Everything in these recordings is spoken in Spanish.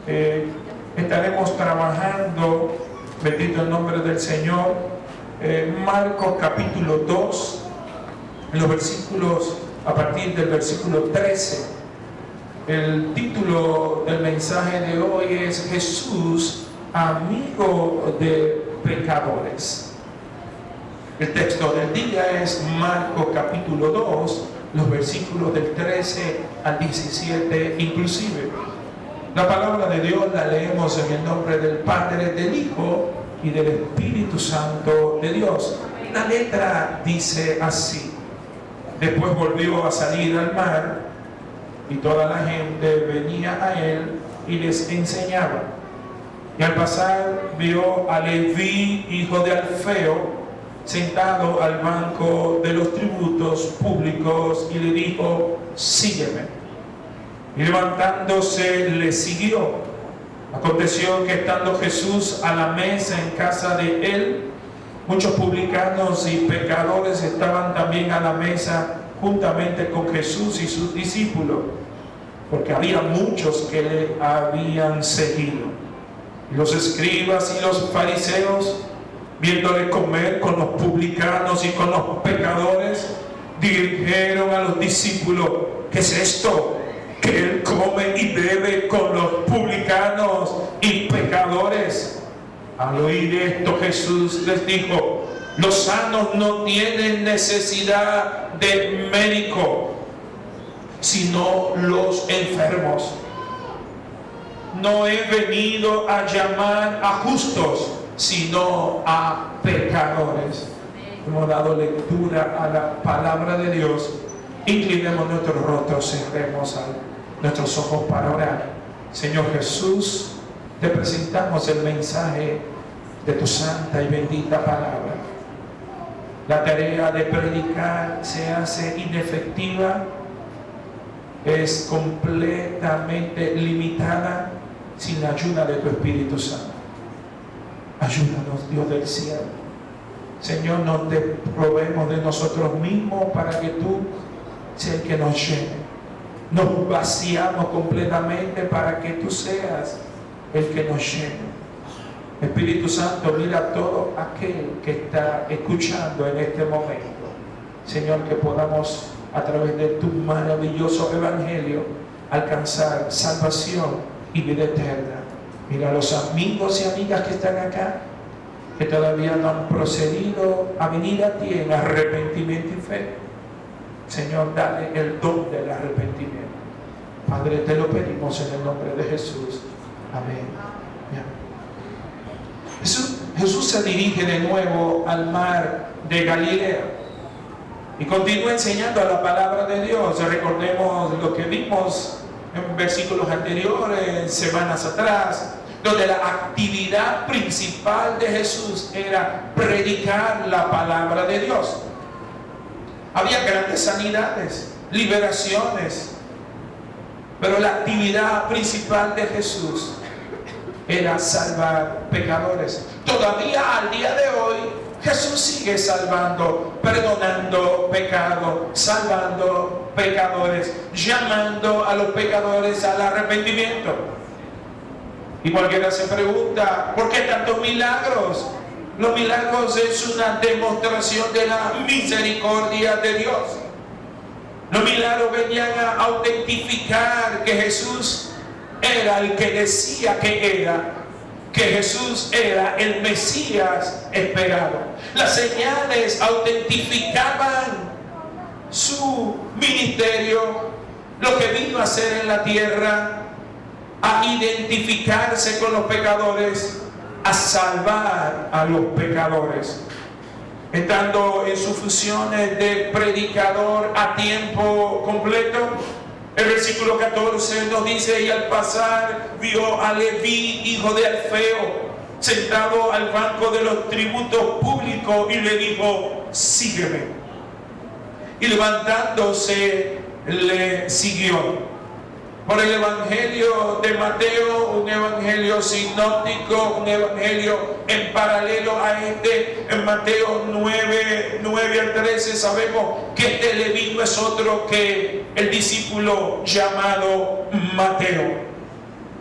Estaremos trabajando, bendito el nombre del Señor, Marcos capítulo 2, los versículos, a partir del versículo 13. El título del mensaje de hoy es Jesús, amigo de pecadores. El texto del día es Marcos capítulo 2, los versículos del 13 al 17 inclusive. La palabra de Dios la leemos en el nombre del Padre, del Hijo y del Espíritu Santo de Dios. La letra dice así: después volvió a salir al mar y toda la gente venía a él y les enseñaba. Y al pasar vio a Leví, hijo de Alfeo, sentado al banco de los tributos públicos, y le dijo: sígueme. Y levantándose le siguió. Aconteció que estando Jesús a la mesa en casa de él, muchos publicanos y pecadores estaban también a la mesa juntamente con Jesús y sus discípulos, porque había muchos que le habían seguido. Y los escribas y los fariseos, viéndole comer con los publicanos y con los pecadores, dijeron a los discípulos: ¿qué es esto? Que él come y bebe con los publicanos y pecadores. Al oír esto, Jesús les dijo: los sanos no tienen necesidad de médico, sino los enfermos. No he venido a llamar a justos, sino a pecadores. Hemos dado lectura a la palabra de Dios. Inclinemos nuestros rostros, cerremos nuestros ojos para orar. Señor Jesús, te presentamos el mensaje de tu santa y bendita palabra. La tarea de predicar se hace inefectiva, es completamente limitada sin la ayuda de tu Espíritu Santo. Ayúdanos, Dios del cielo. Señor, no te probemos de nosotros mismos para que tú seas el que nos llene. Nos vaciamos completamente para que tú seas el que nos llene. Espíritu Santo, mira a todo aquel que está escuchando en este momento. Señor, que podamos a través de tu maravilloso evangelio alcanzar salvación y vida eterna. Mira a los amigos y amigas que están acá, que todavía no han procedido a venir a ti en arrepentimiento y fe. Señor, dale el don del arrepentimiento. Padre, te lo pedimos en el nombre de Jesús. Amén. Jesús se dirige de nuevo al mar de Galilea y continúa enseñando la palabra de Dios. Recordemos lo que vimos en versículos anteriores, semanas atrás, donde la actividad principal de Jesús era predicar la palabra de Dios. Había grandes sanidades, liberaciones, pero la actividad principal de Jesús era salvar pecadores. Todavía al día de hoy, Jesús sigue salvando, perdonando pecado, salvando pecadores, llamando a los pecadores al arrepentimiento. Y cualquiera se pregunta: ¿por qué tantos milagros? Los milagros es una demostración de la misericordia de Dios. Los milagros venían a autentificar que Jesús era el que decía que era, que Jesús era el Mesías esperado. Las señales autentificaban su ministerio, lo que vino a hacer en la tierra, a identificarse con los pecadores, a salvar a los pecadores, estando en sus funciones de predicador a tiempo completo. El versículo 14 nos dice: y al pasar vio a Leví, hijo de Alfeo, sentado al banco de los tributos públicos, y le dijo: sígueme. Y levantándose le siguió. Por el evangelio de Mateo, un evangelio sinóptico, un evangelio en paralelo a este, en Mateo 9 al 13, sabemos que este Leví no es otro que el discípulo llamado Mateo.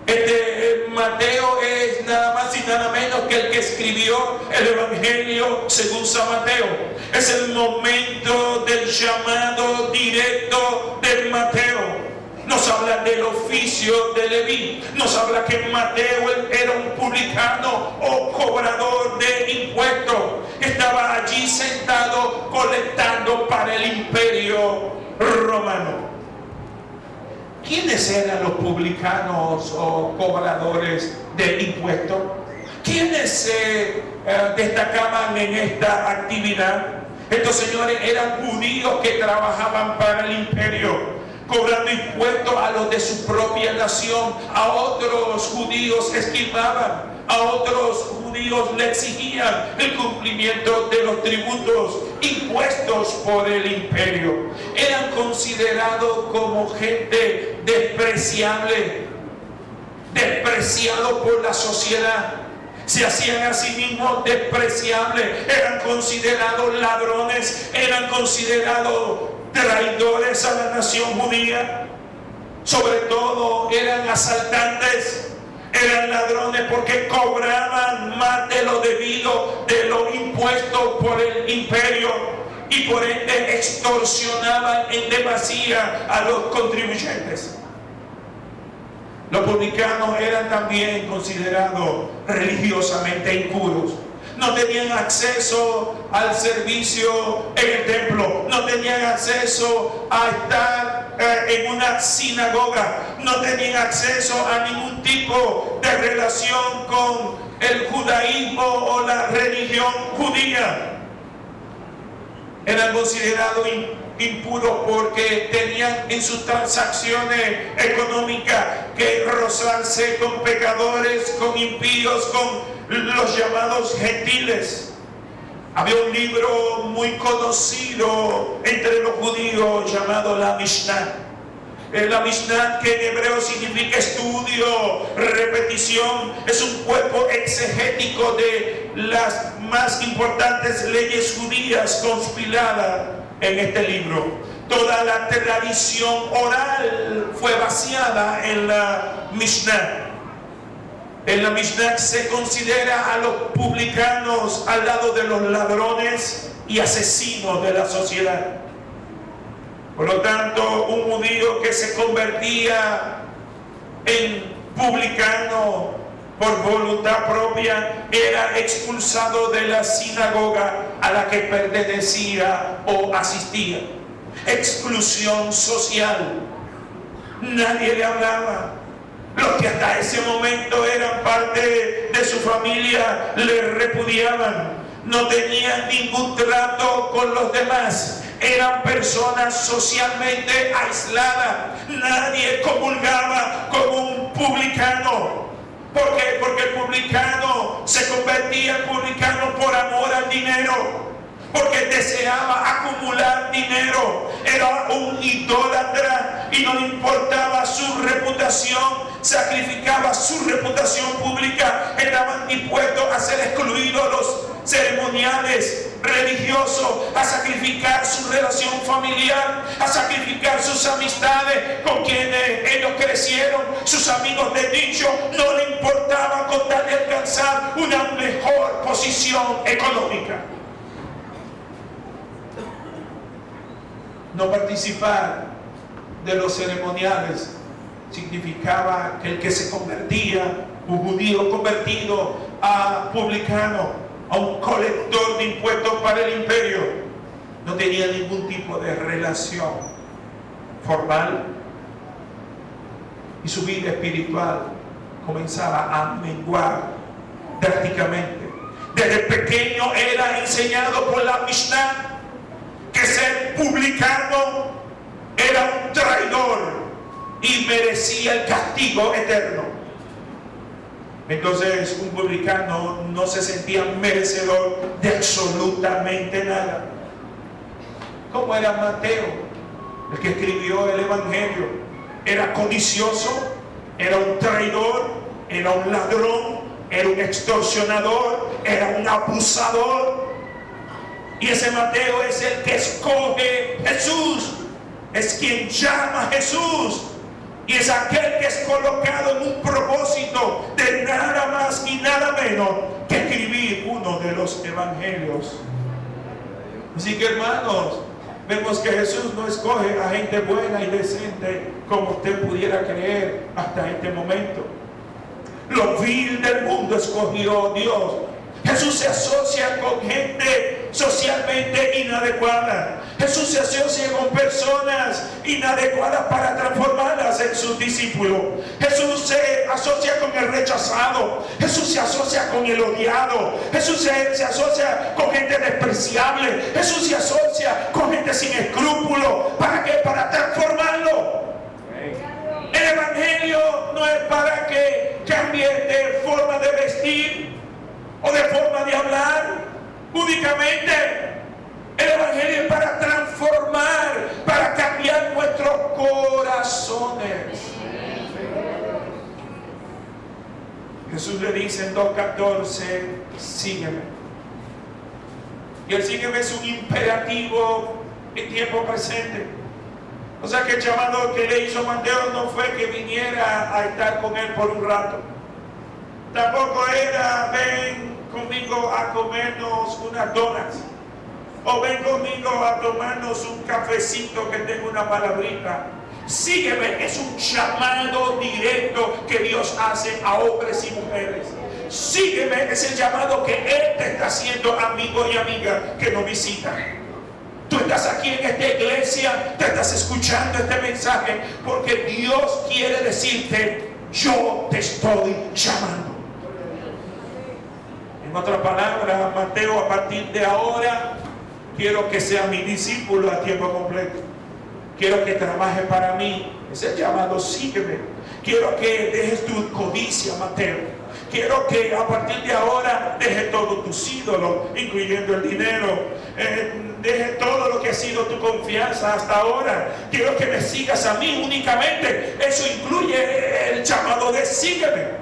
Este Mateo es nada más y nada menos que el que escribió el Evangelio según San Mateo. Es el momento del llamado directo de Mateo. Nos habla del oficio de Leví. Nos habla que Mateo era un publicano o cobrador de impuestos. Estaba allí sentado colectando para el imperio romano. ¿Quiénes eran los publicanos o cobradores de impuestos? ¿Quiénes se destacaban en esta actividad? Estos señores eran judíos que trabajaban para el imperio, cobrando impuestos a los de su propia nación. A otros judíos esquivaban, a otros judíos le exigían el cumplimiento de los tributos impuestos por el imperio. Eran considerados como gente despreciable, despreciados por la sociedad. Se hacían a sí mismos despreciables, eran considerados ladrones, eran considerados traidores a la nación judía. Sobre todo eran asaltantes, eran ladrones porque cobraban más de lo debido, de los impuestos por el imperio, y por ende extorsionaban en demasía a los contribuyentes. Los publicanos eran también considerados religiosamente impuros. No tenían acceso al servicio en el templo, no tenían acceso a estar en una sinagoga, no tenían acceso a ningún tipo de relación con el judaísmo o la religión judía. Eran considerados impuros porque tenían en sus transacciones económicas que rozarse con pecadores, con impíos, con los llamados gentiles. Había un libro muy conocido entre los judíos llamado la Mishnah. La Mishnah, que en hebreo significa estudio, repetición, es un cuerpo exegético de las más importantes leyes judías compiladas en este libro. Toda la tradición oral fue vaciada en la Mishnah. En la Mishnah se considera a los publicanos al lado de los ladrones y asesinos de la sociedad. Por lo tanto, un judío que se convertía en publicano por voluntad propia era expulsado de la sinagoga a la que pertenecía o asistía. Exclusión social. Nadie le hablaba. Los que hasta ese momento eran parte de su familia le repudiaban. No tenían ningún trato con los demás. Eran personas socialmente aisladas. Nadie comulgaba con un publicano. ¿Por qué? Porque el publicano se convertía en publicano por amor al dinero, porque deseaba acumular dinero. Era un idólatra y no le importaba su reputación. Sacrificaba su reputación pública. Estaban dispuestos a ser excluidos los ceremoniales religiosos, a sacrificar su relación familiar, a sacrificar sus amistades con quienes ellos crecieron, sus amigos de nicho. No le importaba con tal de alcanzar una mejor posición económica. No participar de los ceremoniales significaba que el que se convertía, un judío convertido a publicano, a un colector de impuestos para el imperio, no tenía ningún tipo de relación formal, y su vida espiritual comenzaba a menguar drásticamente. Desde pequeño era enseñado por la Mishnah que ser publicano era un traidor y merecía el castigo eterno. Entonces un publicano no se sentía merecedor de absolutamente nada. ¿Cómo era Mateo, el que escribió el Evangelio? Era codicioso, era un traidor, era un ladrón, era un extorsionador, era un abusador. Y ese Mateo es el que escoge Jesús, es quien llama a Jesús, y es aquel que es colocado en un propósito de bueno que escribir uno de los evangelios. Así que, hermanos, vemos que Jesús no escoge a gente buena y decente como usted pudiera creer hasta este momento. Lo vil del mundo escogió Dios. Jesús se asocia con gente socialmente inadecuada. Jesús se asocia con personas inadecuadas para transformarlas en sus discípulos. Jesús se asocia con el rechazado. Jesús se asocia con el odiado. Jesús se asocia con gente despreciable. Jesús se asocia con gente sin escrúpulos. ¿Para qué? Para transformarlo. El evangelio no es para que cambie de forma de vestir o de forma de hablar únicamente. El evangelio es para transformar, para cambiar nuestros corazones. Jesús le dice en 2:14, sígueme. Y el sígueme es un imperativo en tiempo presente. O sea que el llamado que le hizo Mateo no fue que viniera a estar con él por un rato. Tampoco era, ven conmigo a comernos unas donas. O ven conmigo a tomarnos un cafecito que tengo una palabrita. Sígueme, es un llamado directo que Dios hace a hombres y mujeres. Sígueme, es el llamado que Él te está haciendo, amigo y amiga, que nos visita. Tú estás aquí en esta iglesia, te estás escuchando este mensaje, porque Dios quiere decirte, yo te estoy llamando. En otras palabras, Mateo, a partir de ahora, quiero que sea mi discípulo a tiempo completo. Quiero que trabaje para mí. Es el llamado, sígueme. Quiero que dejes tu codicia, Mateo. Quiero que a partir de ahora dejes todos tus ídolos, incluyendo el dinero. Deje todo lo que ha sido tu confianza hasta ahora. Quiero que me sigas a mí únicamente. Eso incluye el llamado de sígueme.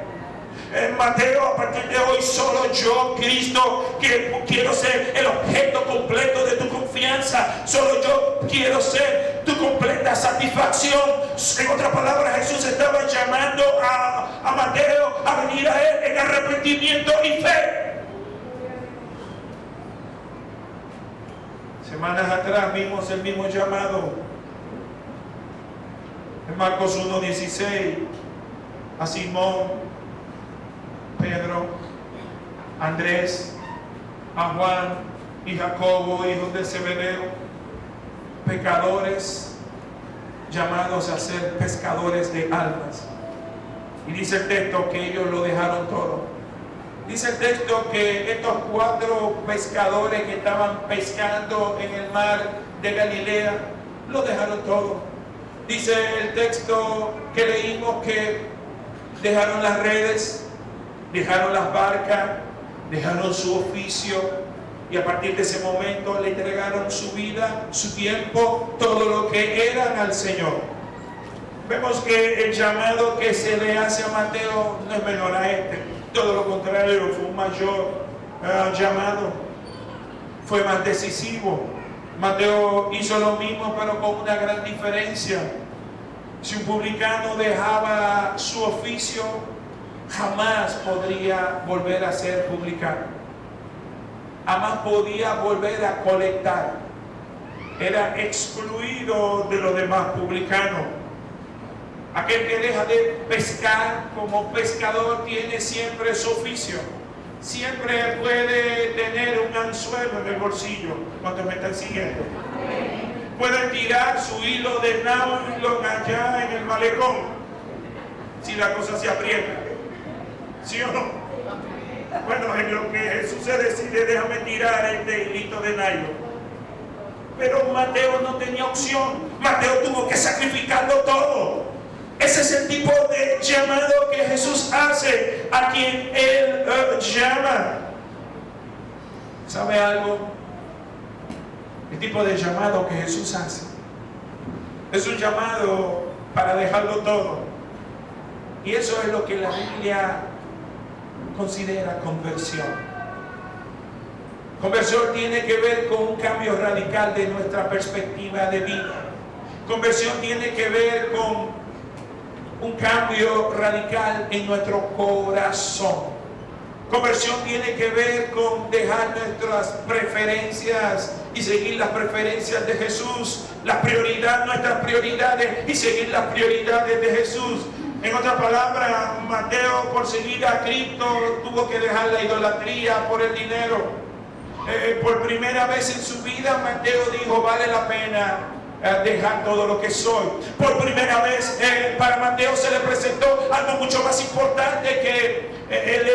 Mateo, a partir de hoy solo yo, Cristo, que quiero ser el objeto completo de tu confianza. Solo yo quiero ser tu completa satisfacción. En otras palabras, Jesús estaba llamando a Mateo a venir a Él en arrepentimiento y fe. Semanas atrás vimos el mismo llamado en Marcos 1:16 a Simón, Pedro, Andrés, a Juan y Jacobo, hijos de Zebedeo, pecadores llamados a ser pescadores de almas. Y dice el texto que ellos lo dejaron todo. Dice el texto que estos 4 pescadores que estaban pescando en el mar de Galilea lo dejaron todo. Dice el texto que leímos que dejaron las redes, dejaron las barcas, dejaron su oficio y a partir de ese momento le entregaron su vida, su tiempo, todo lo que eran al Señor. Vemos que el llamado que se le hace a Mateo no es menor a este, todo lo contrario, fue un mayor llamado, fue más decisivo. Mateo hizo lo mismo pero con una gran diferencia. Si un publicano dejaba su oficio, jamás podría volver a ser publicano. Jamás podía volver a colectar. Era excluido de los demás publicanos. Aquel que deja de pescar como pescador tiene siempre su oficio. Siempre puede tener un anzuelo en el bolsillo. ¿Cuántos me están siguiendo? Puede tirar su hilo de nylon allá en el malecón si la cosa se aprieta. ¿Sí o no? Bueno, en lo que Jesús se decide, déjame tirar este hilito de nylon. Pero Mateo no tenía opción. Mateo tuvo que sacrificarlo todo. Ese es el tipo de llamado que Jesús hace a quien Él llama. ¿Sabe algo? El tipo de llamado que Jesús hace es un llamado para dejarlo todo. Y eso es lo que la Biblia considera conversión. Conversión tiene que ver con un cambio radical de nuestra perspectiva de vida. Conversión tiene que ver con un cambio radical en nuestro corazón. Conversión tiene que ver con dejar nuestras preferencias y seguir las preferencias de Jesús. La prioridad, nuestras prioridades y seguir las prioridades de Jesús. En otras palabras, Mateo, por seguir a Cristo, tuvo que dejar la idolatría por el dinero. Por primera vez en su vida, Mateo dijo, vale la pena dejar todo lo que soy. Por primera vez para Mateo se le presentó algo mucho más importante que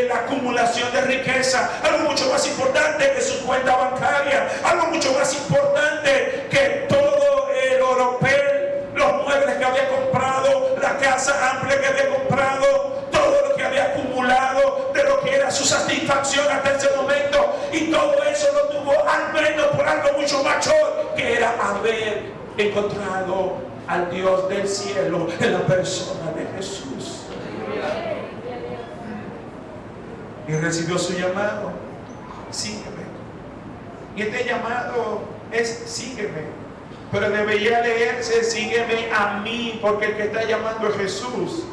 la acumulación de riqueza, algo mucho más importante que su cuenta bancaria, algo mucho más importante que todo el oropel, los muebles que había comprado, la casa amplia que había comprado, todo lo que había acumulado, de lo que era su satisfacción hasta ese momento. Y todo eso lo tuvo al menos por algo mucho mayor, que era haber encontrado al Dios del cielo en la persona de Jesús. Y recibió su llamado, sígueme. Y este llamado es sígueme, pero debería leerse sígueme a mí, porque el que está llamando es Jesús.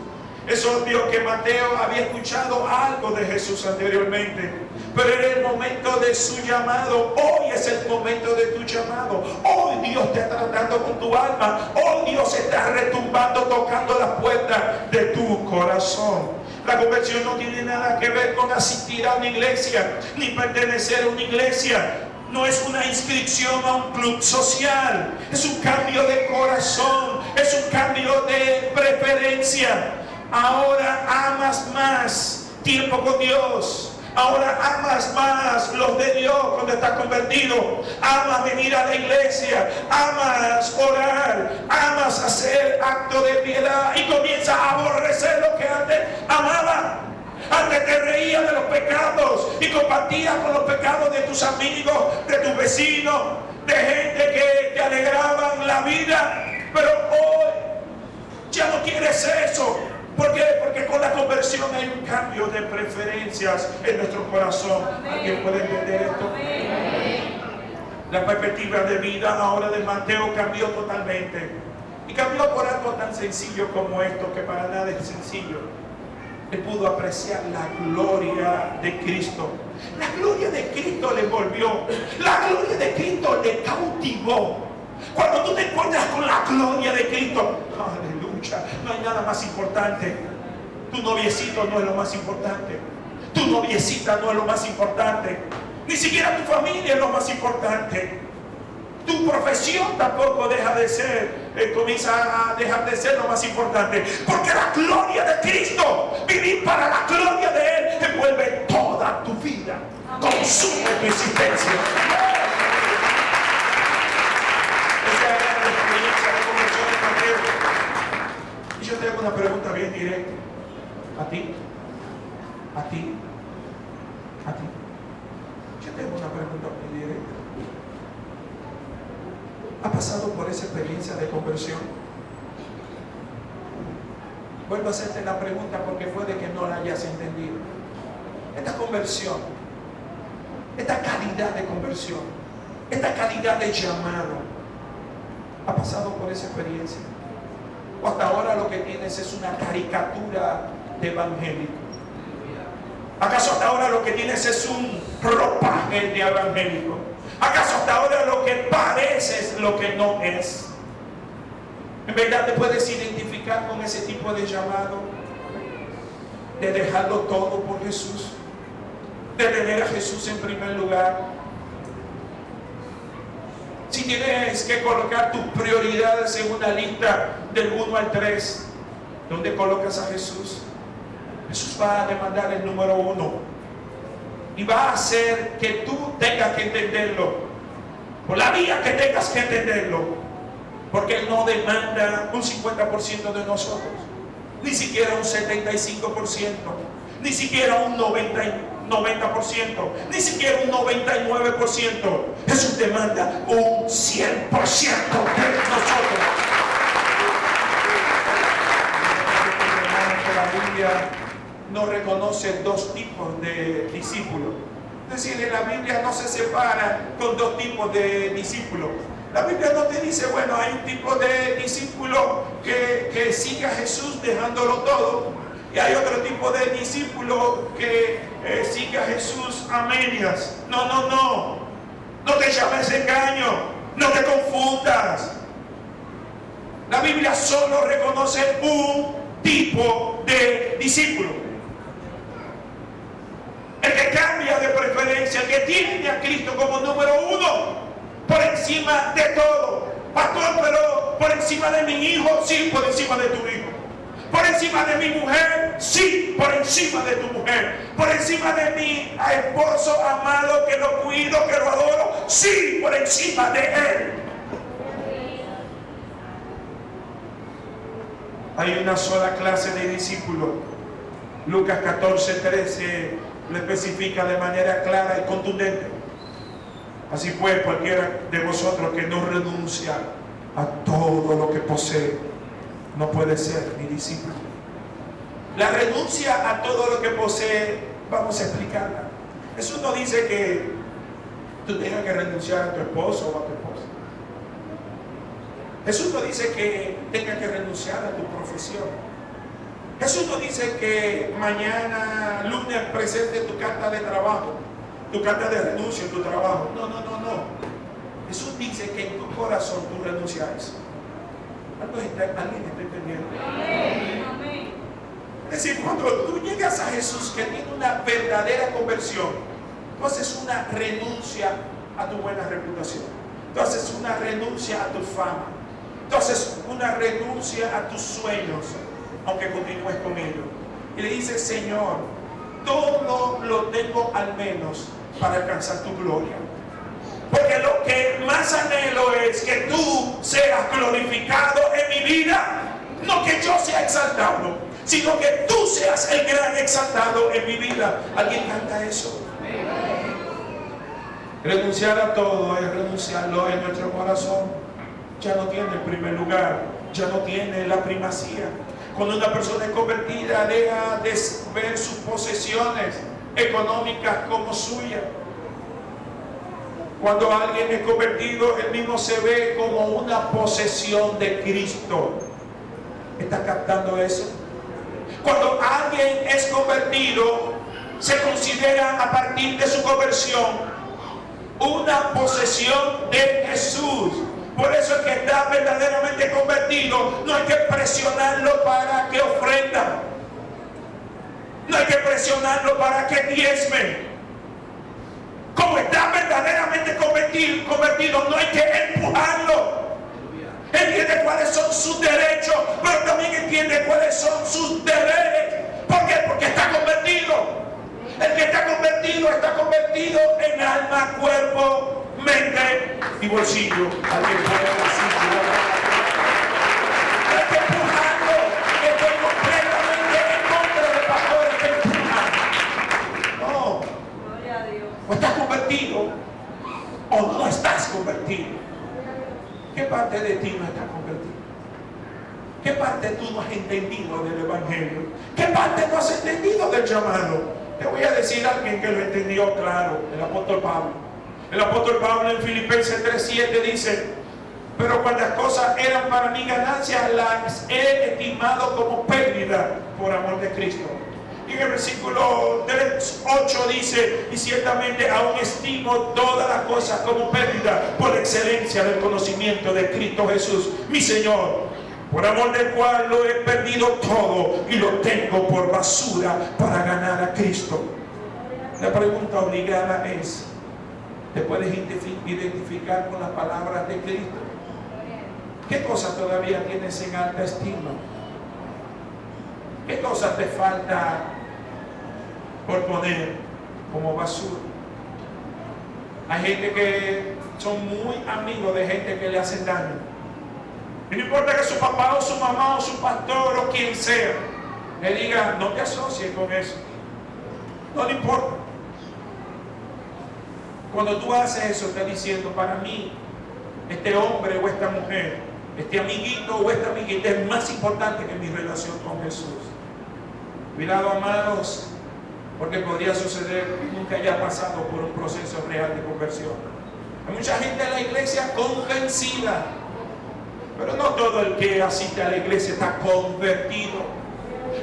Es obvio que Mateo había escuchado algo de Jesús anteriormente, pero era el momento de su llamado. Hoy es el momento de tu llamado. Hoy Dios te está tratando con tu alma. Hoy Dios está retumbando, tocando las puertas de tu corazón. La conversión no tiene nada que ver con asistir a una iglesia, ni pertenecer a una iglesia. No es una inscripción a un club social. Es un cambio de corazón. Es un cambio de preferencia. Ahora amas más tiempo con Dios. Ahora amas más los de Dios cuando estás convertido. Amas venir a la iglesia. Amas orar. Amas hacer acto de piedad. Y comienzas a aborrecer lo que antes amaba. Antes te reías de los pecados y compartías con los pecados de tus amigos, de tus vecinos, de gente que te alegraban la vida. Pero hoy ya no quieres eso. ¿Por qué? Porque con la conversión hay un cambio de preferencias en nuestro corazón. ¿Alguien puede entender esto? La perspectiva de vida ahora de Mateo cambió totalmente. Y cambió por algo tan sencillo como esto, que para nada es sencillo. Él pudo apreciar la gloria de Cristo. La gloria de Cristo le envolvió. La gloria de Cristo le cautivó. Cuando tú te encuentras con la gloria de Cristo, aleluya, no hay nada más importante. Tu noviecito no es lo más importante. Tu noviecita no es lo más importante. Ni siquiera tu familia es lo más importante. Tu profesión tampoco deja de ser, comienza a dejar de ser lo más importante. Porque la gloria de Cristo, vivir para la gloria de Él, envuelve toda tu vida, consume tu existencia. Y yo te hago una pregunta bien directa. A ti. Yo te hago una pregunta bien directa. ¿Ha pasado por esa experiencia de conversión? Vuelvo a hacerte la pregunta porque puede que no la hayas entendido. Esta conversión, esta calidad de conversión, esta calidad de llamado, ¿ha pasado por esa experiencia? ¿O hasta ahora lo que tienes es una caricatura de evangélico? ¿Acaso hasta ahora lo que tienes es un ropaje de evangélico? ¿Acaso hasta ahora lo que pareces lo que no es? ¿En verdad te puedes identificar con ese tipo de llamado? De dejarlo todo por Jesús, de tener a Jesús en primer lugar. Si tienes que colocar tus prioridades en una lista del 1 al 3, ¿dónde colocas a Jesús? Jesús va a demandar el número 1 y va a hacer que tú tengas que entenderlo, por la vía que tengas que entenderlo, porque Él no demanda un 50% de nosotros, ni siquiera un 75%, ni siquiera un 90%, ni siquiera un 99%. Jesús demanda un 100% de nosotros. La Biblia no reconoce dos tipos de discípulos. Es decir, en la Biblia no se separa con dos tipos de discípulos. La Biblia no te dice, bueno, hay un tipo de discípulo que sigue a Jesús dejándolo todo, Y hay otro tipo de discípulo que sigue a Jesús a medias. No, no, no. No te llames engaño. No te confundas. La Biblia solo reconoce un tipo de discípulo. El que cambia de preferencia, el que tiene a Cristo como número uno, por encima de todo. Pastor, pero por encima de mi hijo, sí, por encima de tu hijo. Por encima de mi mujer, sí, por encima de tu mujer. Por encima de mi esposo amado, que lo cuido, que lo adoro, sí, por encima de él. Hay una sola clase de discípulos. Lucas 14:13 lo especifica de manera clara y contundente. Así pues, cualquiera de vosotros que no renuncia a todo lo que posee, no puede ser mi discípulo. La renuncia a todo lo que posee, vamos a explicarla. Jesús no dice que tú tengas que renunciar a tu esposo o a tu esposa. Jesús no dice que tengas que renunciar a tu profesión. Jesús no dice que mañana, lunes, presente tu carta de trabajo, tu carta de renuncia en tu trabajo. No, no, no, no. Jesús dice que en tu corazón tú renuncias a eso. ¿Alguien está entendiendo? Amén. Es decir, cuando tú llegas a Jesús, que tiene una verdadera conversión, tú haces una renuncia a tu buena reputación. Tú haces una renuncia a tu fama. Tú haces una renuncia a tus sueños, aunque continúes con ellos. Y le dices, Señor, todo lo tengo al menos para alcanzar tu gloria. Porque lo que más anhelo es que tú seas glorificado en mi vida. No que yo sea exaltado, sino que tú seas el gran exaltado en mi vida. ¿Alguien canta eso? Renunciar a todo es renunciarlo en nuestro corazón. Ya no tiene el primer lugar, ya no tiene la primacía. Cuando una persona es convertida, deja de ver sus posesiones económicas como suyas. Cuando alguien es convertido, él mismo se ve como una posesión de Cristo. ¿Está captando eso? Cuando alguien es convertido, se considera a partir de su conversión una posesión de Jesús. Por eso el que está verdaderamente convertido, no hay que presionarlo para que ofrenda. No hay que presionarlo para que diezme. Como está verdaderamente convertido, no hay que empujarlo. Entiende cuáles son sus derechos, pero también entiende cuáles son sus deberes. ¿Por qué? Porque está convertido. El que está convertido en alma, cuerpo, mente y bolsillo. Alguien puede decir, no hay que empujarlo. Estoy completamente en contra del pastor que empuja. No. Gloria a Dios. O estás convertido o no estás convertido. ¿Qué parte de ti no está convertido? ¿Qué parte tú no has entendido del Evangelio? ¿Qué parte no has entendido del llamado? Te voy a decir a alguien que lo entendió claro, el apóstol Pablo. El apóstol Pablo en Filipenses 3:7 dice, pero cuantas cosas eran para mi ganancia, las he estimado como pérdida por amor de Cristo. Y en el versículo 3:8 dice, y ciertamente aún estimo todas las cosas como pérdida por la excelencia del conocimiento de Cristo Jesús, mi Señor, por amor del cual lo he perdido todo y lo tengo por basura para ganar a Cristo. La pregunta obligada es, ¿te puedes identificar con las palabras de Cristo? ¿Qué cosas todavía tienes en alta estima? ¿Qué cosas te falta por poner como basura? Hay gente que son muy amigos de gente que le hacen daño. Y no importa que su papá o su mamá o su pastor o quien sea le diga, no te asocies con eso. No le importa. Cuando tú haces eso, estás diciendo, para mí, este hombre o esta mujer, este amiguito o esta amiguita es más importante que mi relación con Jesús. Cuidado, amados, porque podría suceder que nunca haya pasado por un proceso real de conversión. Hay mucha gente en la iglesia convencida, pero no todo el que asiste a la iglesia está convertido.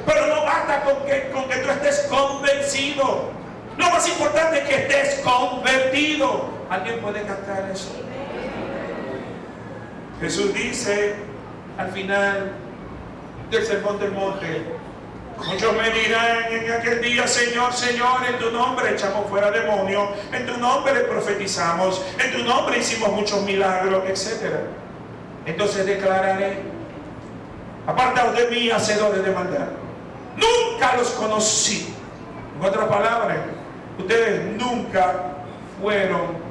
Pero no basta con que tú estés convencido. Lo más importante es que estés convertido. ¿Alguien puede cantar eso? Jesús dice al final del Sermón del Monte: muchos me dirán en aquel día, Señor, Señor, en tu nombre echamos fuera demonios, en tu nombre profetizamos, en tu nombre hicimos muchos milagros, etc. Entonces declararé: apartaos de mí, hacedores de maldad, nunca los conocí. En otras palabras, ustedes nunca fueron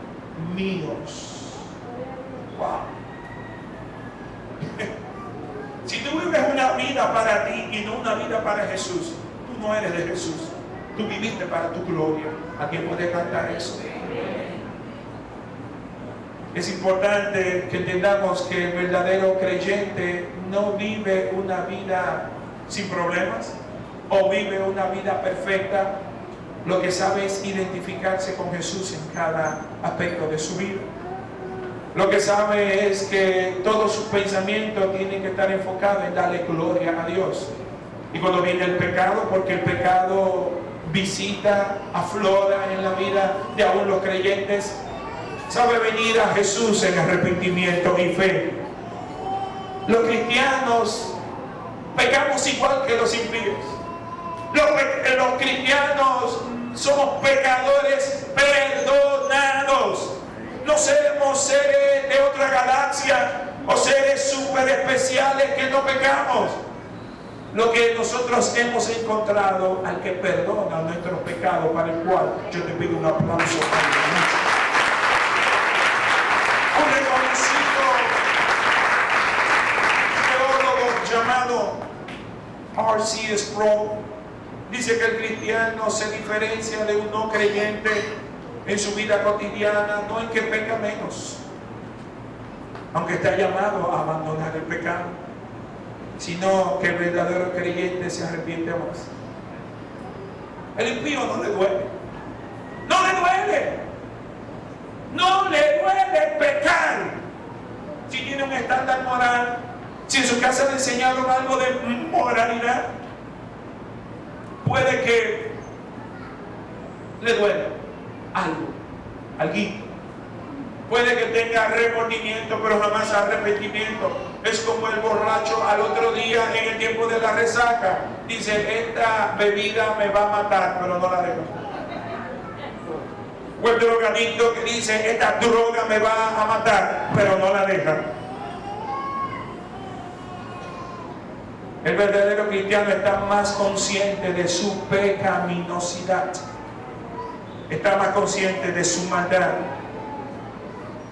míos. Wow. Si tú vives una vida para ti y no una vida para Jesús, tú no eres de Jesús. Tú viviste para tu gloria. ¿Alguien puede cantar eso? Es importante que entendamos que el verdadero creyente no vive una vida sin problemas o vive una vida perfecta. Lo que sabe es identificarse con Jesús en cada aspecto de su vida. Lo que sabe es que todos sus pensamientos tienen que estar enfocados en darle gloria a Dios. Y cuando viene el pecado, porque el pecado visita, aflora en la vida de aún los creyentes, sabe venir a Jesús en arrepentimiento y fe. Los cristianos pecamos igual que los impíos. Los cristianos somos pecadores perdonados. No seremos seres de otra galaxia o seres súper especiales que no pecamos. Lo que nosotros hemos encontrado al que perdona nuestros pecados, para el cual yo te pido un aplauso. Un reconocido teólogo llamado R.C. Sproul dice que el cristiano se diferencia de un no creyente en su vida cotidiana, no en que peca menos, aunque está llamado a abandonar el pecado, sino que el verdadero creyente se arrepiente más. El impío no le duele, no le duele pecar. Si tiene un estándar moral, si en su casa le enseñaron algo de moralidad, puede que le duele alguito. Puede que tenga remordimiento, pero jamás arrepentimiento. Es como el borracho al otro día en el tiempo de la resaca. Dice: esta bebida me va a matar, pero no la deja. O el drogadicto que dice: esta droga me va a matar, pero no la deja. El verdadero cristiano está más consciente de su pecaminosidad. Está más consciente de su maldad.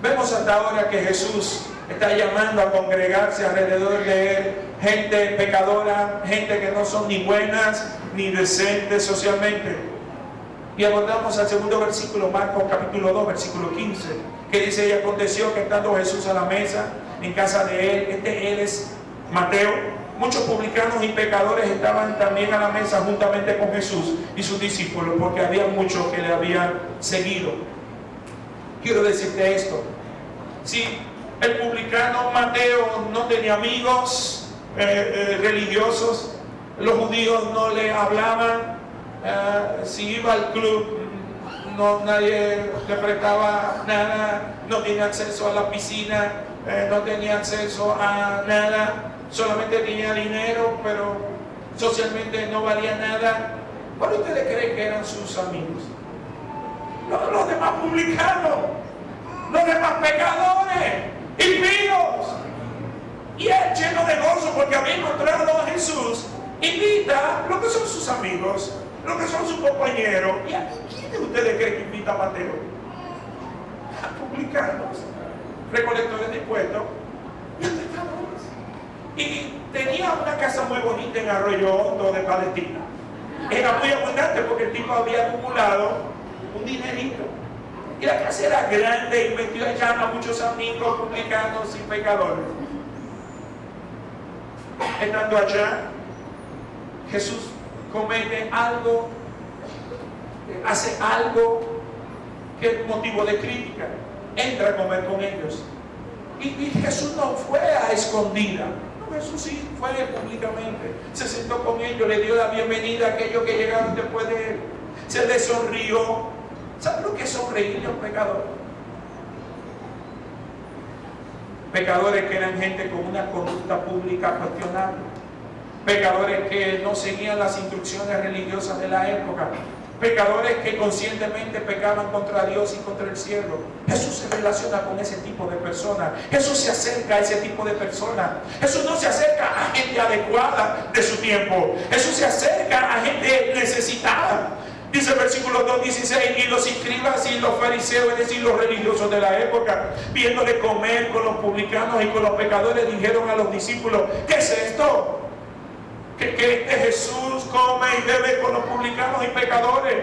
Vemos hasta ahora que Jesús está llamando a congregarse alrededor de él gente pecadora, gente que no son ni buenas ni decentes socialmente. Y abordamos al segundo versículo, Marcos capítulo 2, versículo 15, que dice: y aconteció que estando Jesús a la mesa en casa de él, él es Mateo, muchos publicanos y pecadores estaban también a la mesa juntamente con Jesús y sus discípulos, porque había muchos que le habían seguido. Quiero decirte esto: si el publicano Mateo no tenía amigos religiosos, los judíos no le hablaban, si iba al club nadie le prestaba nada, no tenía acceso a la piscina, no tenía acceso a nada, solamente tenía dinero, pero socialmente no valía nada. ¿Cuál ustedes creen que eran sus amigos? Los demás publicanos, los demás pecadores, impíos. Y él, lleno de gozo porque había encontrado a Jesús, invita a lo que son sus amigos, lo que son sus compañeros. ¿Y a quién de ustedes creen que invita a Mateo? A publicanos, recolectores de impuestos y a pecadores. Y tenía una casa muy bonita en Arroyo Hondo de Palestina. Era muy abundante porque el tipo había acumulado un dinerito. Y la casa era grande y metió allá a muchos amigos publicanos y pecadores. Estando allá, Jesús comete algo, hace algo que es motivo de crítica. Entra a comer con ellos. Y Jesús no fue a escondida. No Jesús sí fue públicamente, se sentó con ellos, le dio la bienvenida a aquellos que llegaron después de él, se les sonrió. ¿Saben lo que es sonreírle a un pecador? Pecadores que eran gente con una conducta pública cuestionable, pecadores que no seguían las instrucciones religiosas de la época, pecadores que conscientemente pecaban contra Dios y contra el cielo. Jesús se relaciona con ese tipo de personas. Jesús se acerca a ese tipo de personas. Jesús no se acerca a gente adecuada de su tiempo. Jesús se acerca a gente necesitada. Dice el versículo 2:16, y los escribas y los fariseos, es decir, los religiosos de la época, viéndole comer con los publicanos y con los pecadores, dijeron a los discípulos: ¿qué es esto? Que este Jesús come y bebe con los publicanos y pecadores.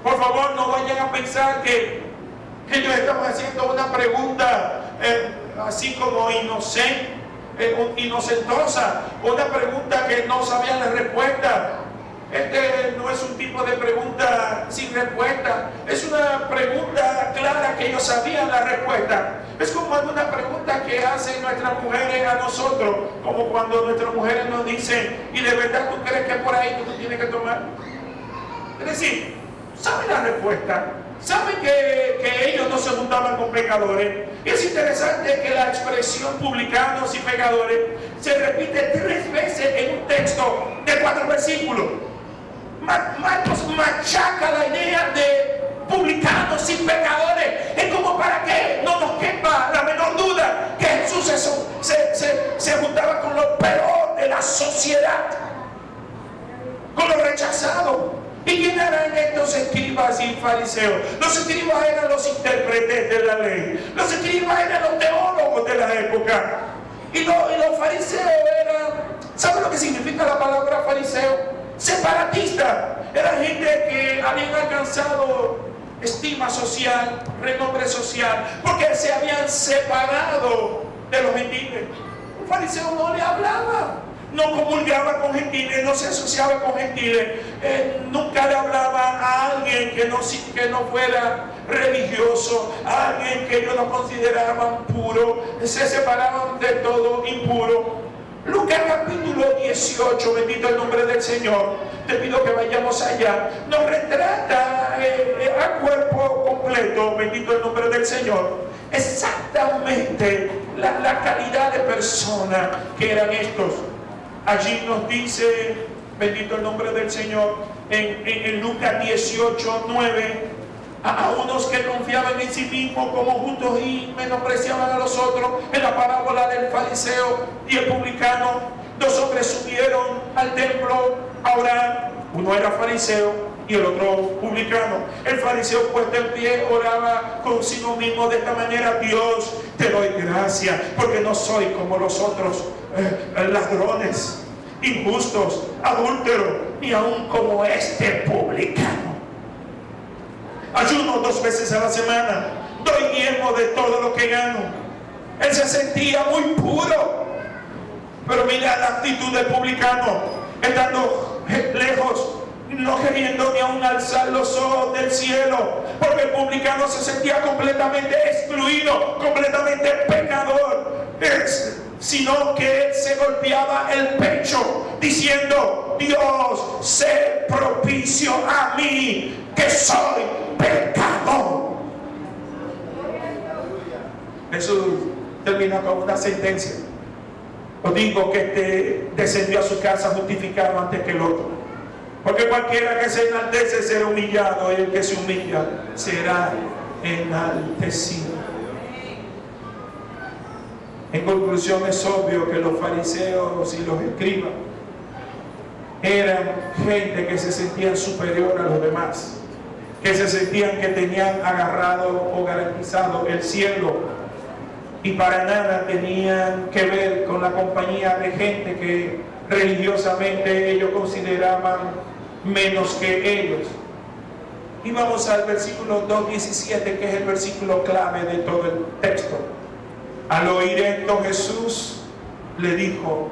Por favor, no vayan a pensar que ellos estaban haciendo una pregunta así como inocentosa, una pregunta que no sabían la respuesta. Este no es un tipo de pregunta sin respuesta, es una pregunta clara que ellos sabían la respuesta. Es como una pregunta que hacen nuestras mujeres a nosotros, como cuando nuestras mujeres nos dicen: ¿y de verdad tú crees que es por ahí que tú tienes que tomar? Es decir, saben la respuesta, saben que ellos no se juntaban con pecadores. Y es interesante que la expresión publicanos y pecadores se repite 3 veces en un texto de 4 versículos. Marcos machaca la idea de publicanos y pecadores. Es como para que no nos quepa la menor duda que Jesús se juntaba con lo peor de la sociedad, con los rechazados. ¿Y quién eran estos escribas y fariseos? Los escribas eran los intérpretes de la ley, los escribas eran los teólogos de la época, y los fariseos eran, ¿saben lo que significa la palabra fariseo? Separatista. Era gente que habían alcanzado estima social, renombre social, porque se habían separado de los gentiles. Un fariseo no le hablaba, no comulgaba con gentiles, no se asociaba con gentiles, nunca le hablaba a alguien que no fuera religioso, a alguien que ellos no consideraban puro, se separaban de todo impuro. Lucas capítulo 18, bendito el nombre del Señor, te pido que vayamos allá, nos retrata a cuerpo completo, bendito el nombre del Señor, exactamente la calidad de persona que eran estos. Allí nos dice, bendito el nombre del Señor, en Lucas 18, 9, a unos que confiaban en sí mismos como justos y menospreciaban a los otros. En la parábola del fariseo y el publicano, 2 hombres subieron al templo a orar. Uno era fariseo y el otro publicano. El fariseo, puesto en pie, oraba consigo mismo de esta manera: Dios, te doy gracias porque no soy como los otros ladrones, injustos, adúlteros, ni aun como este publicano. Ayuno 2 veces a la semana, doy diezmo de todo lo que gano. Él se sentía muy puro, pero mira la actitud del publicano, estando lejos, no queriendo ni aún alzar los ojos del cielo, porque el publicano se sentía completamente excluido, completamente pecador, sino que él se golpeaba el pecho diciendo: Dios, sé propicio a mí, que soy pecador. Jesús termina con una sentencia: os digo que este descendió a su casa justificado antes que el otro, porque cualquiera que se enaltece será humillado, y el que se humilla será enaltecido. En conclusión, es obvio que los fariseos y los escribas eran gente que se sentían superior a los demás, que se sentían que tenían agarrado o garantizado el cielo, y para nada tenían que ver con la compañía de gente que religiosamente ellos consideraban menos que ellos. Y vamos al versículo 2:17, que es el versículo clave de todo el texto. Al oír esto, Jesús le dijo,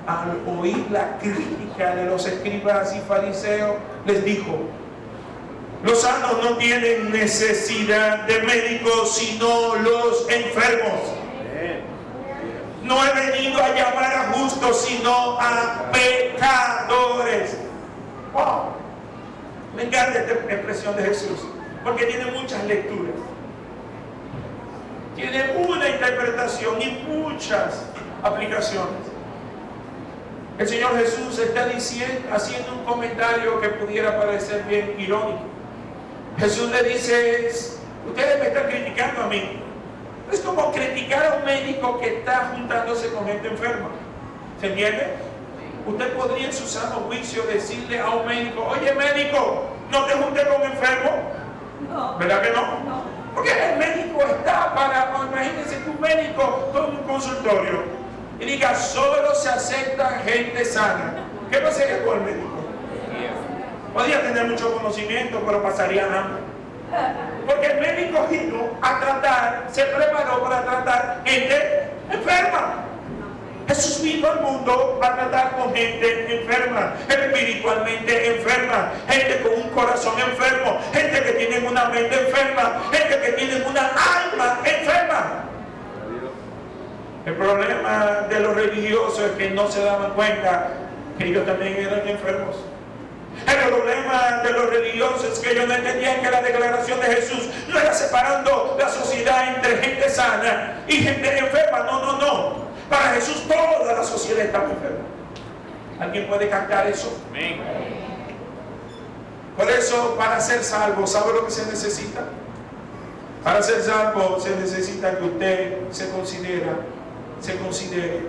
al oír la crítica de los escribas y fariseos, les dijo: los sanos no tienen necesidad de médicos, sino los enfermos. No he venido a llamar a justos, sino a pecadores. Wow. Me encanta esta expresión de Jesús, porque tiene muchas lecturas. Tiene una interpretación y muchas aplicaciones. El Señor Jesús está haciendo un comentario que pudiera parecer bien irónico. Jesús le dice: ustedes me están criticando a mí. Es como criticar a un médico que está juntándose con gente enferma. ¿Se entiende? Usted podría en su sano juicio decirle a un médico: oye médico, no te juntes con enfermo. No. ¿Verdad que no? No. Porque el médico está para, imagínense que un médico con un consultorio y diga: solo se acepta gente sana. ¿Qué pasaría con el médico? Podría tener mucho conocimiento, pero pasaría hambre. Porque el médico vino a tratar, se preparó para tratar gente enferma. Jesús vino al mundo a tratar con gente enferma, espiritualmente enferma, gente con un corazón enfermo, gente que tiene una mente enferma, gente que tiene una alma enferma. El problema de los religiosos es que no se daban cuenta que ellos también eran enfermos. El problema de los religiosos es que ellos no entendían que la declaración de Jesús no era separando la sociedad entre gente sana y gente enferma. No. Para Jesús toda la sociedad estaba enferma. ¿Alguien puede cantar eso? Amén. Por eso, para ser salvo, ¿sabe lo que se necesita? Para ser salvo se necesita que usted se considere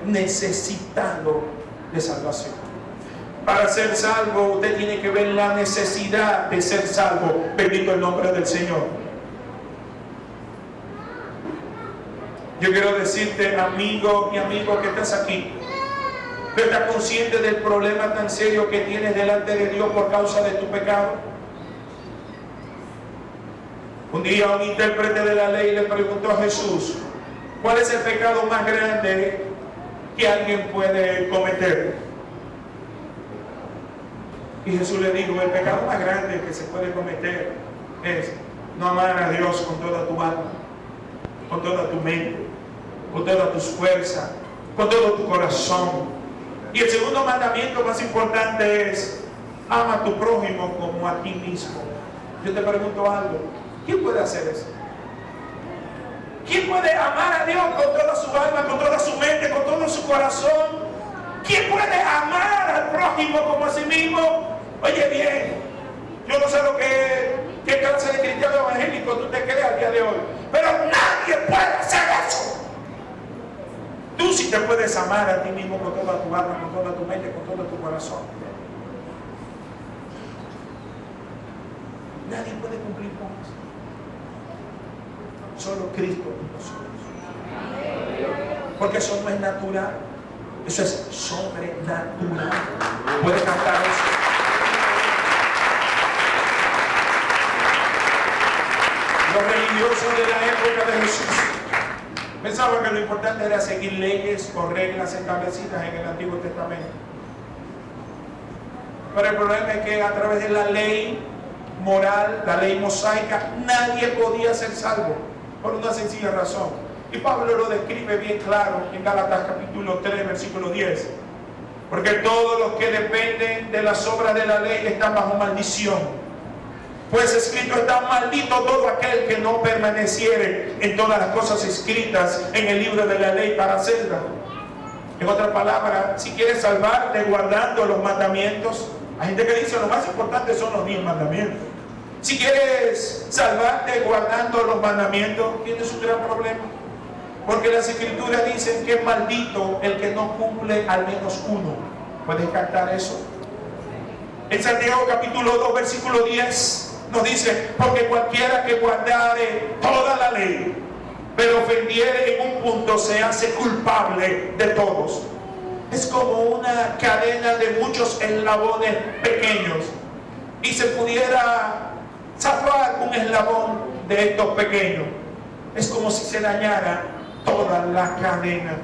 necesitado de salvación. Para ser salvo, usted tiene que ver la necesidad de ser salvo. Bendito el nombre del Señor. Yo quiero decirte, amigo y amigo que estás aquí, ¿tú estás consciente del problema tan serio que tienes delante de Dios por causa de tu pecado? Un día un intérprete de la ley le preguntó a Jesús: ¿cuál es el pecado más grande que alguien puede cometer? Y Jesús le dijo: el pecado más grande que se puede cometer es no amar a Dios con toda tu alma, con toda tu mente, con todas tus fuerzas, con todo tu corazón. Y el segundo mandamiento más importante es: ama a tu prójimo como a ti mismo. Yo te pregunto algo: ¿quién puede hacer eso? ¿Quién puede amar a Dios con toda su alma, con toda su mente, con todo su corazón? ¿Quién puede amar al prójimo como a sí mismo? Oye bien, yo no sé qué clase de cristiano evangélico tú te crees al día de hoy, pero nadie puede hacer eso. Tú sí te puedes amar a ti mismo con toda tu alma, con toda tu mente, con todo tu corazón. Nadie puede cumplir con eso. Solo Cristo en nosotros. Porque eso no es natural. Eso es sobrenatural. ¿Puede cantar eso? Los religiosos de la época de Jesús pensaban que lo importante era seguir leyes o reglas establecidas en el Antiguo Testamento. Pero el problema es que a través de la ley moral, la ley mosaica, nadie podía ser salvo por una sencilla razón. Y Pablo lo describe bien claro en Gálatas capítulo 3, versículo 10. Porque todos los que dependen de las obras de la ley están bajo maldición. Pues escrito está: maldito todo aquel que no permaneciere en todas las cosas escritas en el libro de la ley para hacerlas. En otras palabras, si quieres salvarte guardando los mandamientos, hay gente que dice lo más importante son los 10 mandamientos. Si quieres salvarte guardando los mandamientos, tienes un gran problema. Porque las escrituras dicen que es maldito el que no cumple al menos uno. ¿Puedes cantar eso? En Santiago capítulo 2, versículo 10 nos dice: porque cualquiera que guardare toda la ley, pero ofendiere en un punto, se hace culpable de todos. Es como una cadena de muchos eslabones pequeños. Y se pudiera zafar un eslabón de estos pequeños, es como si se dañara toda la cadena.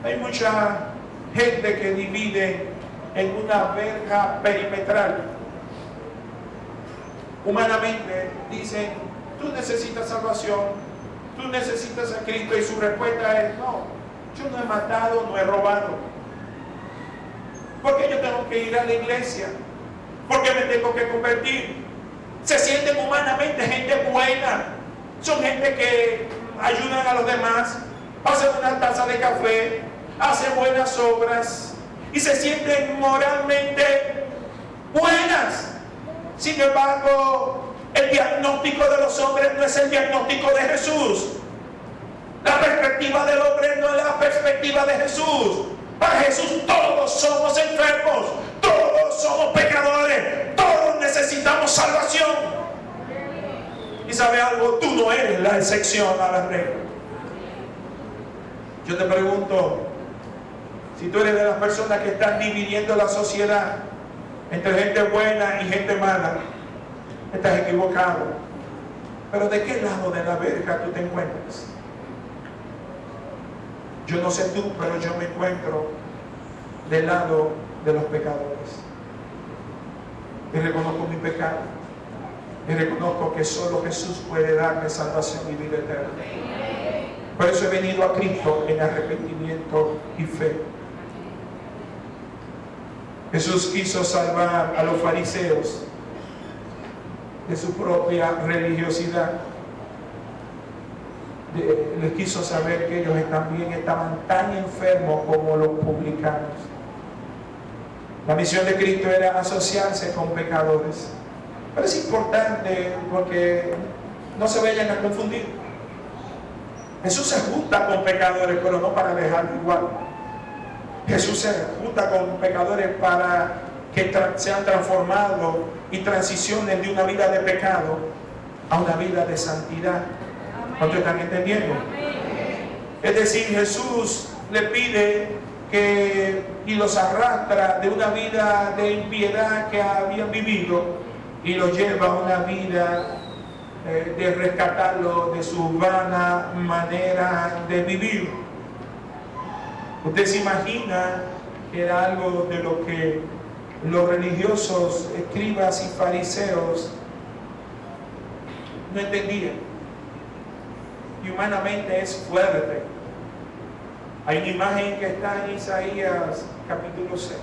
Hay mucha gente que divide en una verja perimetral. Humanamente dicen: tú necesitas salvación, tú necesitas a Cristo, y su respuesta es: no, Yo no he matado, no he robado. ¿Por qué yo tengo que ir a la iglesia? ¿Por qué me tengo que convertir? Se sienten humanamente gente buena. Son gente que ayudan a los demás, hacen una taza de café, hacen buenas obras y se sienten moralmente buenas. Sin embargo, el diagnóstico de los hombres no es el diagnóstico de Jesús. La perspectiva del hombre no es la perspectiva de Jesús. Para Jesús todos somos enfermos, todos somos pecadores, todos necesitamos salvación. Y sabe algo, tú no eres la excepción a la regla. Yo te pregunto, si tú eres de las personas que están dividiendo la sociedad entre gente buena y gente mala, estás equivocado. Pero ¿de qué lado de la verja tú te encuentras? Yo no sé tú, pero yo me encuentro del lado de los pecadores. Y reconozco mi pecado. Y reconozco que solo Jesús puede darme salvación y vida eterna. Por eso he venido a Cristo en arrepentimiento y fe. Jesús quiso salvar a los fariseos de su propia religiosidad. Les quiso saber que ellos también estaban tan enfermos como los publicanos. La misión de Cristo era asociarse con pecadores. Pero es importante porque no se vayan a confundir. Jesús se junta con pecadores, pero no para dejarlo igual. Jesús se junta con pecadores para que sean transformados y transicionen de una vida de pecado a una vida de santidad. ¿Cuántos están entendiendo? Es decir, Jesús le pide y los arrastra de una vida de impiedad que habían vivido y los lleva a una vida de rescatarlo de su vana manera de vivir. Usted se imagina que era algo de lo que los religiosos, escribas y fariseos no entendían. Y humanamente es fuerte. Hay una imagen que está en Isaías capítulo 6.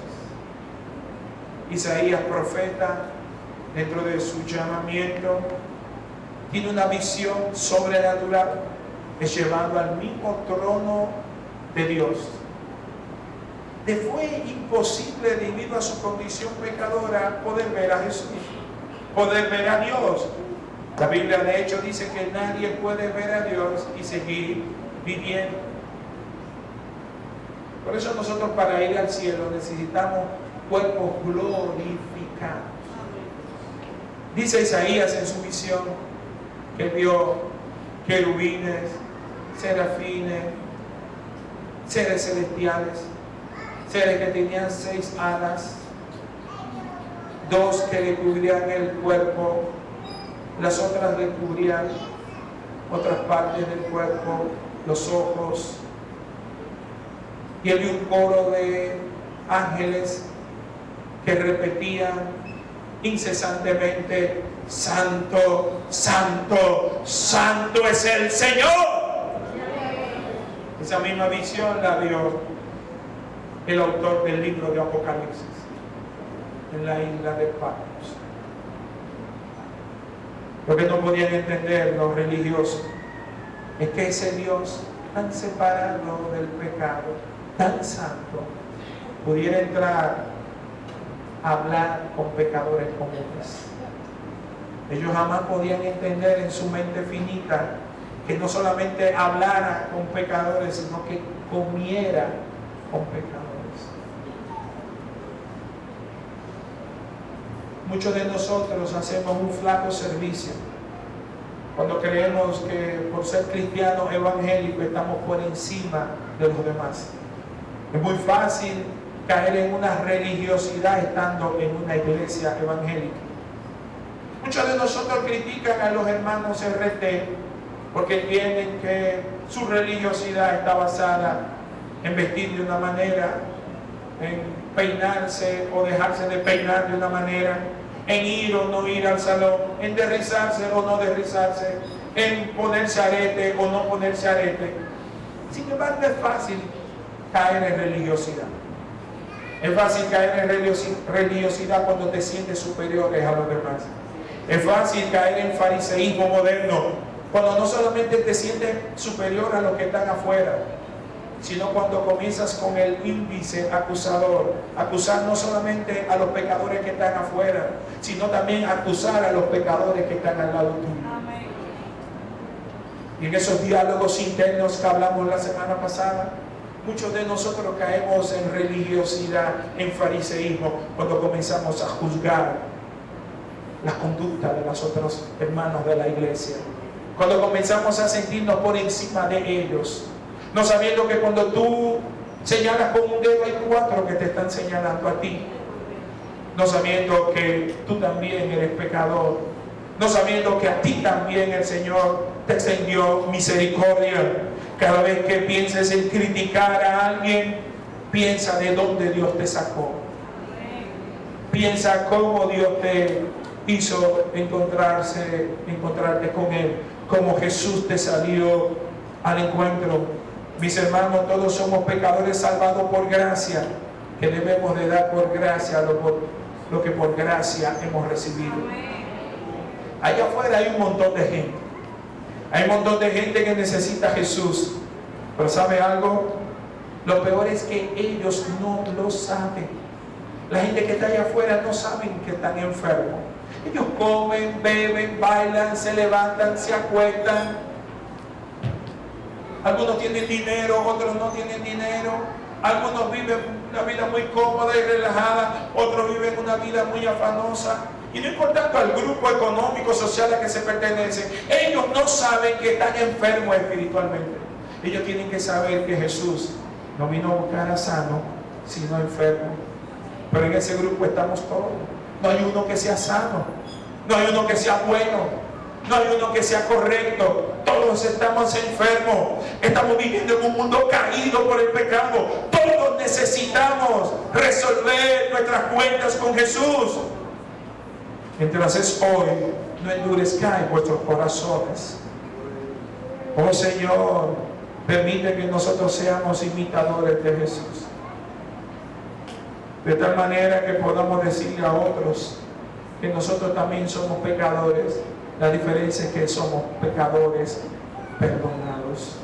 Isaías, profeta, dentro de su llamamiento, tiene una visión sobrenatural, es llevado al mismo trono de Dios. Le fue imposible, debido a su condición pecadora, poder ver a Jesús, poder ver a Dios. La Biblia de hecho dice que nadie puede ver a Dios y seguir viviendo. Por eso nosotros, para ir al cielo, necesitamos cuerpos glorificados. Dice Isaías en su visión que vio querubines, serafines, seres celestiales, seres que tenían 6 alas, 2 que le cubrían el cuerpo, las otras le cubrían otras partes del cuerpo, los ojos, y había un coro de ángeles que repetían incesantemente: Santo, Santo, Santo es el Señor. Esa misma visión la vio el autor del libro de Apocalipsis en la isla de Patmos. Lo que no podían entender los religiosos es que ese Dios tan separado del pecado, tan santo, pudiera entrar a hablar con pecadores comunes. Ellos jamás podían entender en su mente finita que no solamente hablara con pecadores, sino que comiera con pecadores. Muchos de nosotros hacemos un flaco servicio cuando creemos que por ser cristianos evangélicos estamos por encima de los demás. Es muy fácil caer en una religiosidad estando en una iglesia evangélica. Muchos de nosotros critican a los hermanos RT porque entienden que su religiosidad está basada en vestir de una manera, en peinarse o dejarse de peinar de una manera, en ir o no ir al salón, en derrizarse o no derrizarse, en ponerse arete o no ponerse arete. Sin embargo, es fácil caer en religiosidad. Es fácil caer en religiosidad cuando te sientes superiores a los demás. Es fácil caer en fariseísmo moderno cuando no solamente te sientes superior a los que están afuera, sino cuando comienzas con el índice acusador, acusar no solamente a los pecadores que están afuera, sino también acusar a los pecadores que están al lado tuyo. Amén. Y en esos diálogos internos que hablamos la semana pasada, muchos de nosotros caemos en religiosidad, en fariseísmo, cuando comenzamos a juzgar la conducta de los otros hermanos de la iglesia, cuando comenzamos a sentirnos por encima de ellos, no sabiendo que cuando tú señalas con un dedo hay 4 que te están señalando a ti, no sabiendo que tú también eres pecador, no sabiendo que a ti también el Señor te extendió misericordia. Cada vez que pienses en criticar a alguien, piensa de dónde Dios te sacó. Piensa cómo Dios te hizo encontrarte con Él, cómo Jesús te salió al encuentro. Mis hermanos, todos somos pecadores salvados por gracia, que debemos de dar por gracia lo que por gracia hemos recibido. Allá afuera hay un montón de gente. Hay un montón de gente que necesita a Jesús. Pero ¿sabe algo? Lo peor es que ellos no lo saben. La gente que está allá afuera no saben que están enfermos. Ellos comen, beben, bailan, se levantan, se acuestan. Algunos tienen dinero, otros no tienen dinero. Algunos viven una vida muy cómoda y relajada, otros viven una vida muy afanosa. Y no importando al grupo económico, social a que se pertenecen, ellos no saben que están enfermos espiritualmente. Ellos tienen que saber que Jesús no vino a buscar a sano, sino enfermo. Pero en ese grupo estamos todos. No hay uno que sea sano, no hay uno que sea bueno, no hay uno que sea correcto. Todos estamos enfermos. Estamos viviendo en un mundo caído por el pecado. Todos necesitamos resolver nuestras cuentas con Jesús. Mientras es hoy, no endurezcáis vuestros corazones. Oh Señor, permite que nosotros seamos imitadores de Jesús, de tal manera que podamos decirle a otros que nosotros también somos pecadores. La diferencia es que somos pecadores perdonados.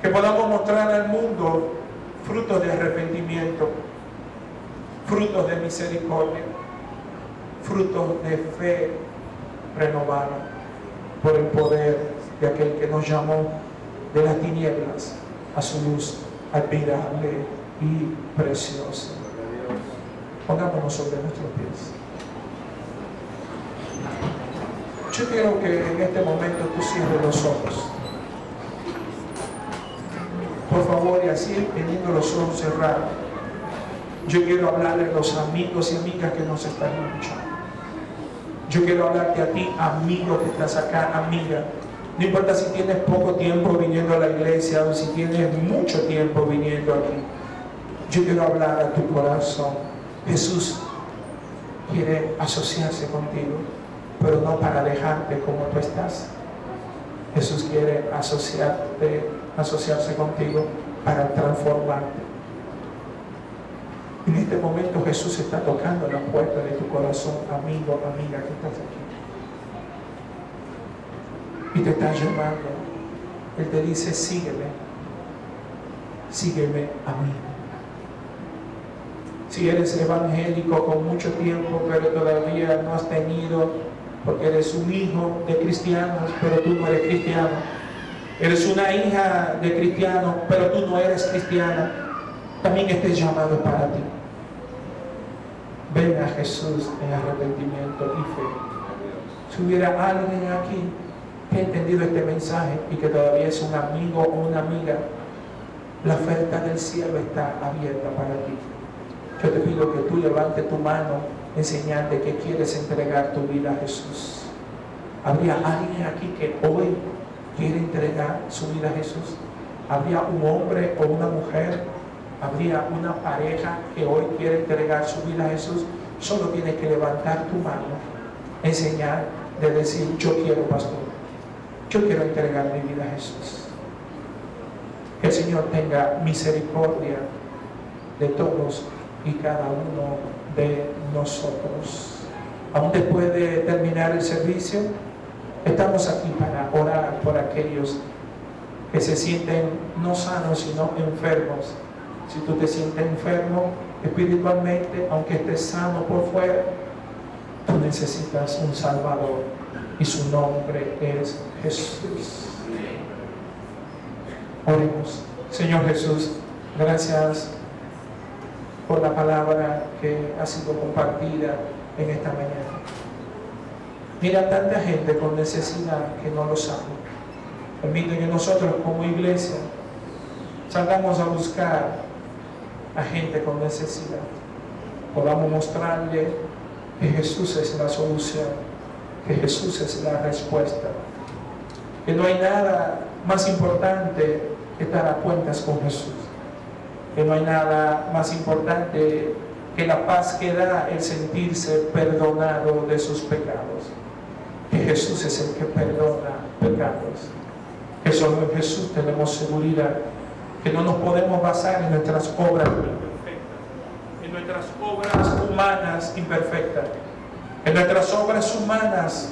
Que podamos mostrar al mundo frutos de arrepentimiento, frutos de misericordia, frutos de fe renovada por el poder de aquel que nos llamó de las tinieblas a su luz admirable y preciosa. Pongámonos sobre nuestros pies. Yo quiero que en este momento tú cierres los ojos. Por favor, y así teniendo los ojos cerrados, yo quiero hablarle a los amigos y amigas que nos están escuchando. Yo quiero hablarte a ti, amigo que estás acá, amiga. No importa si tienes poco tiempo viniendo a la iglesia o si tienes mucho tiempo viniendo aquí. Yo quiero hablar a tu corazón. Jesús quiere asociarse contigo, pero no para dejarte como tú estás. Jesús quiere asociarse contigo para transformarte. En este momento Jesús está tocando la puerta de tu corazón, amigo, amiga que estás aquí. Y te está llamando. Él te dice, sígueme a mí. Si eres evangélico con mucho tiempo, pero todavía no has tenido, porque eres un hijo de cristianos, pero tú no eres cristiano. Eres una hija de cristianos, pero tú no eres cristiana. También este llamado es para ti. Ven a Jesús en arrepentimiento y fe. Si hubiera alguien aquí que ha entendido este mensaje y que todavía es un amigo o una amiga, la oferta del cielo está abierta para ti. Yo te pido que tú levantes tu mano en señal de que quieres entregar tu vida a Jesús. ¿Habría alguien aquí que hoy quiere entregar su vida a Jesús? ¿Habría un hombre o una mujer? ¿Habría una pareja que hoy quiere entregar su vida a Jesús? Solo tienes que levantar tu mano en señal de decir, yo quiero, pastor. Yo quiero entregar mi vida a Jesús. El Señor Señor tenga misericordia de todos y cada uno de nosotros. Aún después de terminar el servicio, estamos aquí para orar por aquellos que se sienten no sanos, sino enfermos. Si tú te sientes enfermo espiritualmente, aunque estés sano por fuera, tú necesitas un Salvador y su nombre es Jesús. Oremos. Señor Jesús, gracias por la palabra que ha sido compartida en esta mañana. Mira tanta gente con necesidad que no lo sabe. Permite que nosotros como iglesia salgamos a buscar a gente con necesidad. Podamos mostrarle que Jesús es la solución, que Jesús es la respuesta. Que no hay nada más importante que estar a cuentas con Jesús. Que no hay nada más importante que la paz que da el sentirse perdonado de sus pecados. Que Jesús es el que perdona pecados. Que solo en Jesús tenemos seguridad. Que no nos podemos basar en nuestras obras imperfectas, en nuestras obras humanas imperfectas. En nuestras obras humanas,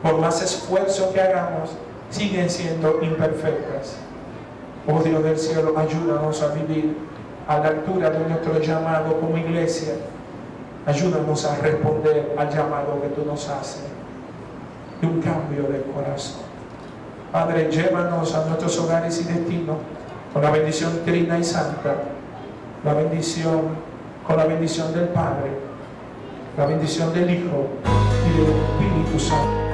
por más esfuerzo que hagamos, siguen siendo imperfectas. Oh Dios del cielo, ayúdanos a vivir a la altura de nuestro llamado como iglesia. Ayúdanos a responder al llamado que tú nos haces de un cambio de corazón. Padre, llévanos a nuestros hogares y destinos con la bendición trina y santa, con la bendición del Padre, la bendición del Hijo y del Espíritu Santo.